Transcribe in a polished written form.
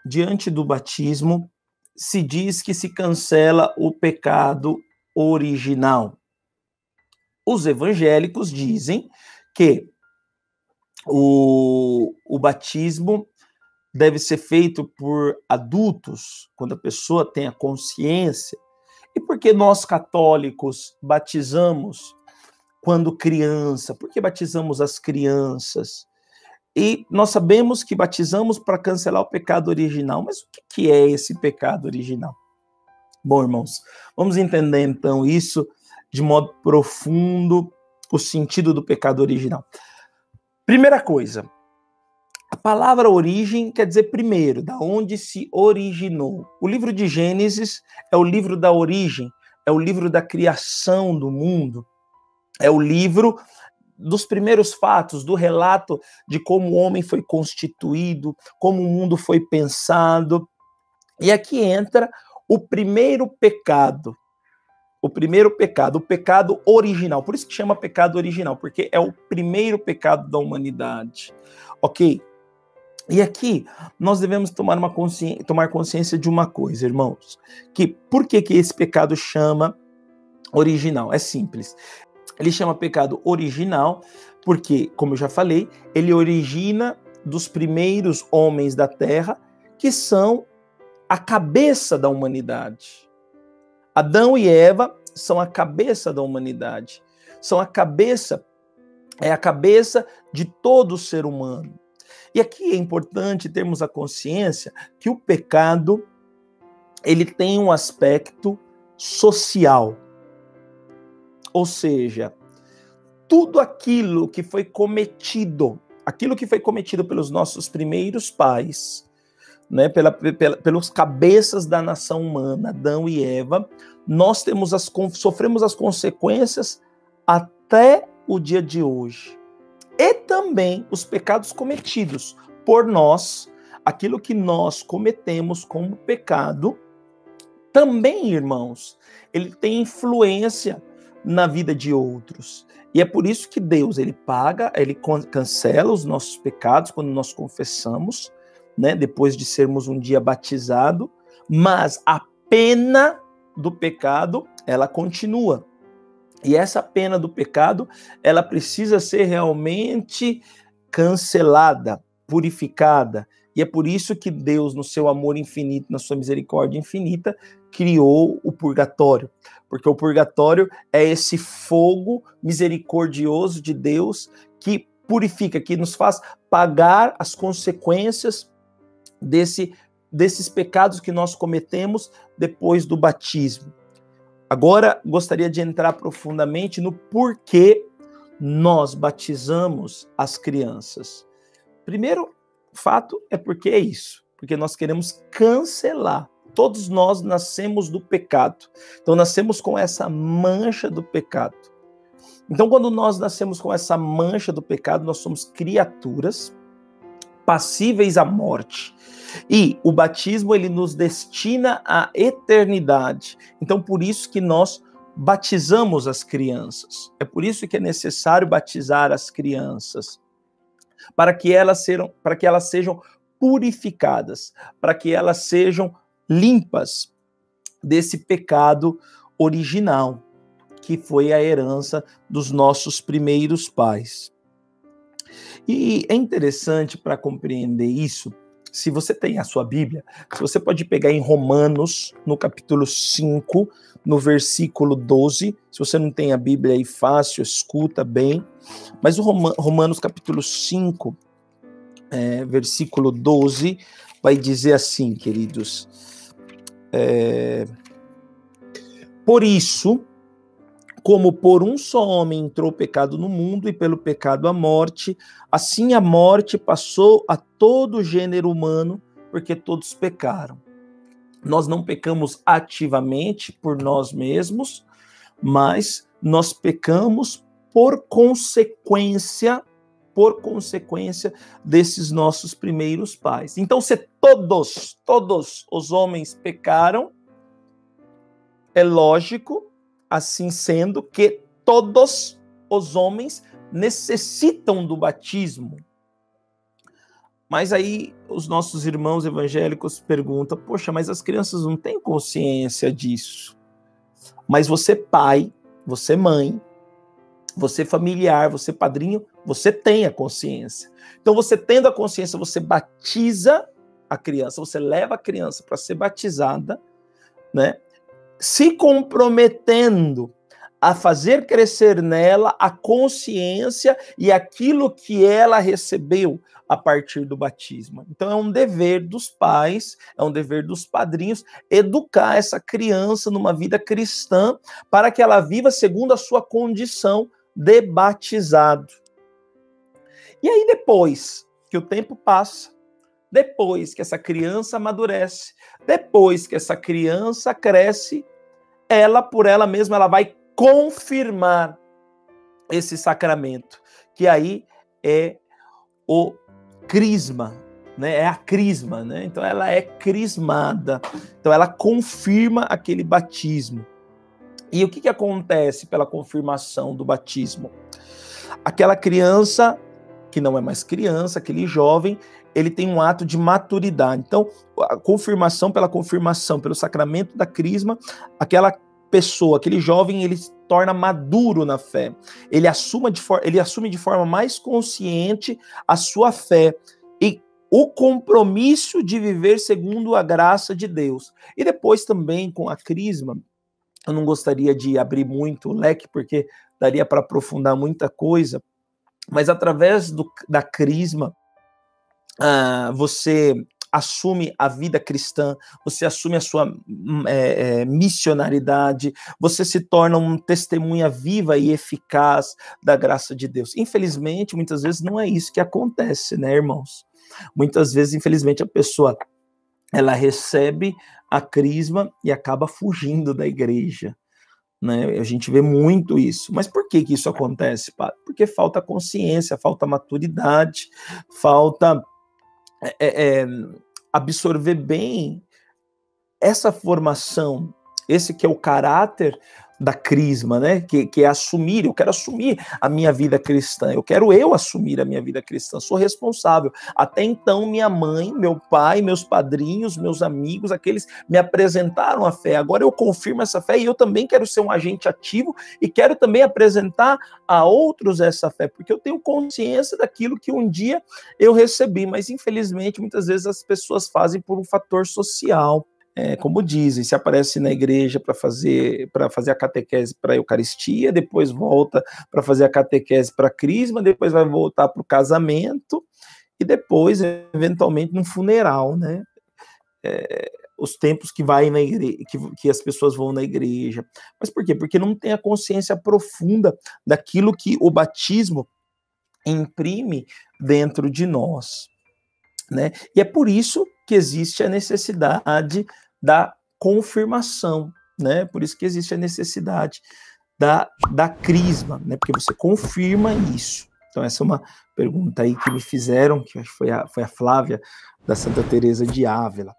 Diante do batismo, se diz que se cancela o pecado original. Os evangélicos dizem que o batismo deve ser feito por adultos, quando a pessoa tem a consciência. E por que nós católicos batizamos quando criança? Por que batizamos as crianças? E nós sabemos que batizamos para cancelar o pecado original. Mas o que é esse pecado original? Bom, irmãos, vamos entender então isso de modo profundo, o sentido do pecado original. Primeira coisa, a palavra origem quer dizer primeiro, da onde se originou. O livro de Gênesis é o livro da origem, é o livro da criação do mundo, é o livro dos primeiros fatos, do relato de como o homem foi constituído, como o mundo foi pensado. E aqui entra o primeiro pecado. O pecado original. Por isso que chama pecado original, porque é o primeiro pecado da humanidade. Ok? E aqui nós devemos tomar consciência de uma coisa, irmãos. Que por que esse pecado chama original? É simples. Ele chama pecado original porque, como eu já falei, ele origina dos primeiros homens da terra, que são a cabeça da humanidade. Adão e Eva são a cabeça da humanidade. São a cabeça de todo ser humano. E aqui é importante termos a consciência que o pecado, ele tem um aspecto social. Ou seja, tudo aquilo que foi cometido pelos nossos primeiros pais, né, pelos cabeças da nação humana, Adão e Eva, nós sofremos as consequências até o dia de hoje. E também os pecados cometidos por nós, aquilo que nós cometemos como pecado, também, irmãos, ele tem influência na vida de outros. E é por isso que Deus, ele cancela os nossos pecados quando nós confessamos, né, depois de sermos um dia batizados, mas a pena do pecado, ela continua. E essa pena do pecado, ela precisa ser realmente cancelada, purificada. E é por isso que Deus, no seu amor infinito, na sua misericórdia infinita, criou o purgatório. Porque o purgatório é esse fogo misericordioso de Deus que purifica, que nos faz pagar as consequências desses pecados que nós cometemos depois do batismo. Agora, gostaria de entrar profundamente no porquê nós batizamos as crianças. Primeiro fato é porque é isso, porque nós queremos cancelar. Todos nós nascemos do pecado, então nascemos com essa mancha do pecado. Então, quando nós nascemos com essa mancha do pecado, nós somos criaturas passíveis à morte. E o batismo, ele nos destina à eternidade. Então, por isso que nós batizamos as crianças. É por isso que é necessário batizar as crianças, para que elas sejam purificadas, para que elas sejam limpas desse pecado original, que foi a herança dos nossos primeiros pais. E é interessante para compreender isso. Se você tem a sua Bíblia, você pode pegar em Romanos, no capítulo 5, no versículo 12. Se você não tem a Bíblia aí fácil, escuta bem. Mas o Romanos capítulo 5, versículo 12, vai dizer assim, queridos. Por isso, como por um só homem entrou o pecado no mundo e pelo pecado a morte, assim a morte passou a todo o gênero humano, porque todos pecaram. Nós não pecamos ativamente por nós mesmos, mas nós pecamos por consequência por consequência desses nossos primeiros pais. Então, se todos os homens pecaram, é lógico, assim sendo, que todos os homens necessitam do batismo. Mas aí os nossos irmãos evangélicos perguntam, poxa, mas as crianças não têm consciência disso. Mas você pai, você mãe, você familiar, você padrinho, você tem a consciência. Então você tendo a consciência, você batiza a criança, você leva a criança para ser batizada, né? Se comprometendo a fazer crescer nela a consciência e aquilo que ela recebeu a partir do batismo. Então é um dever dos pais, é um dever dos padrinhos educar essa criança numa vida cristã para que ela viva segundo a sua condição de batizado. E aí depois que o tempo passa, depois que essa criança amadurece, depois que essa criança cresce, ela por ela mesma ela vai confirmar esse sacramento, que aí é o crisma, né? É a crisma, né? Então ela é crismada, então ela confirma aquele batismo. E o que acontece pela confirmação do batismo? Aquela criança que não é mais criança, aquele jovem, ele tem um ato de maturidade. Então, a confirmação, pelo sacramento da crisma, aquela pessoa, aquele jovem, ele se torna maduro na fé. Ele assume de forma mais consciente a sua fé e o compromisso de viver segundo a graça de Deus. E depois também com a crisma, eu não gostaria de abrir muito o leque, porque daria para aprofundar muita coisa, mas através da crisma, você assume a vida cristã, você assume a sua missionaridade, você se torna uma testemunha viva e eficaz da graça de Deus. Infelizmente, muitas vezes não é isso que acontece, né, irmãos? Muitas vezes, infelizmente, a pessoa ela recebe a crisma e acaba fugindo da igreja, né? A gente vê muito isso. Mas por que isso acontece, padre? Porque falta consciência, falta maturidade, falta absorver bem essa formação, esse que é o caráter da crisma, né? Que é assumir, eu quero assumir a minha vida cristã, eu quero assumir a minha vida cristã, sou responsável. Até então, minha mãe, meu pai, meus padrinhos, meus amigos, aqueles me apresentaram a fé, agora eu confirmo essa fé e eu também quero ser um agente ativo e quero também apresentar a outros essa fé, porque eu tenho consciência daquilo que um dia eu recebi, mas infelizmente, muitas vezes as pessoas fazem por um fator social. Como dizem, se aparece na igreja para fazer a catequese para a Eucaristia, depois volta para fazer a catequese para a crisma, depois vai voltar para o casamento e depois, eventualmente, no funeral, né? Os tempos que vai na igreja, que as pessoas vão na igreja. Mas por quê? Porque não tem a consciência profunda daquilo que o batismo imprime dentro de nós, né? E é por isso que existe a necessidade da confirmação, né? Por isso que existe a necessidade da crisma, né? Porque você confirma isso. Então essa é uma pergunta aí que me fizeram, que foi a Flávia da Santa Teresa de Ávila.